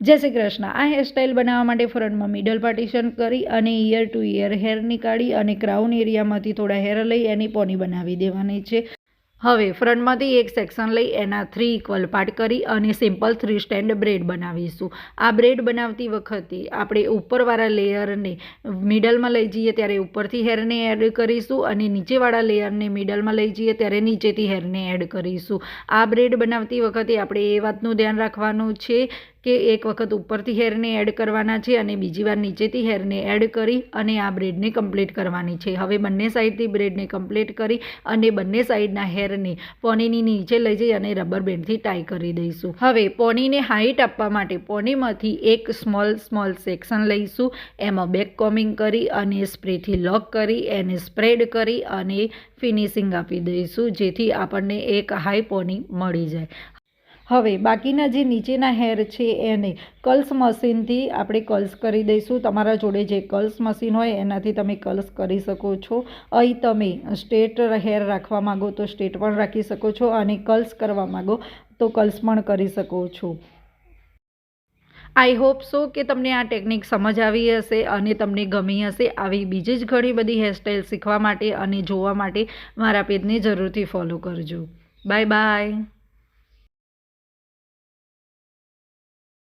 જય શ્રી કૃષ્ણ। આ હેરસ્ટાઈલ બનાવવા માટે ફ્રન્ટમાં મિડલ પાર્ટીશન કરી અને ઈયર ટુ ઈયર હેર નીકાળી અને ક્રાઉન એરિયામાંથી થોડા હેર લઈ એની પોની બનાવી દેવાની છે। હવે ફ્રન્ટમાંથી એક સેક્શન લઈ એના 3 ઇક્વલ પાર્ટ કરી અને સિમ્પલ 3 સ્ટેન્ડ બ્રેડ બનાવીશું। આ બ્રેડ બનાવતી વખતે આપણે ઉપરવાળા લેયરને મિડલમાં લઈ જઈએ ત્યારે ઉપરથી હેરને એડ કરીશું અને નીચેવાળા લેયરને મિડલમાં લઈ જઈએ ત્યારે નીચેથી હેરને એડ કરીશું। આ બ્રેડ બનાવતી વખતે આપણે એ વાતનું ધ્યાન રાખવાનું છે કે એક વખત ઉપરથી હેરને એડ કરવાના છે અને બીજી વાર નીચેથી હેરને એડ કરી અને આ બ્રેડને કમ્પ્લીટ કરવાની છે। હવે બંને સાઈડથી બ્રેડને કમ્પ્લીટ કરી અને બંને સાઈડના હેરને પોનીની નીચે લઈ જઈ અને રબર બેન્ડથી ટાઈ કરી દઈશું। હવે પોનીને હાઈટ આપવા માટે પોનીમાંથી એક સ્મોલ સેક્શન લઈશું, એમાં બેક કોમિંગ કરી અને સ્પ્રેથી લોક કરી એને સ્પ્રેડ કરી અને ફિનિશિંગ આપી દઈશું, જેથી આપણને એક હાઈ પોની મળી જાય। હવે બાકીના જે નીચેના હેર છે એને કર્લ્સ મશીનથી આપણે કર્લ્સ કરી દઈશું। તમારા જોડે જે કર્લ્સ મશીન હોય એનાથી તમે કર્લ્સ કરી શકો છો। અહીં તમે સ્ટ્રેટ હેર રાખવા માગો તો સ્ટ્રેટ પણ રાખી શકો છો અને કર્લ્સ કરવા માગો તો કર્લ્સ પણ કરી શકો છો। આઈ હોપ સો કે તમને આ ટેકનિક સમજ આવી હશે અને તમને ગમી હશે। આવી બીજી જ ઘણી બધી હેરસ્ટાઈલ શીખવા માટે અને જોવા માટે મારા પેજને જરૂરથી ફોલો કરજો। Bye bye.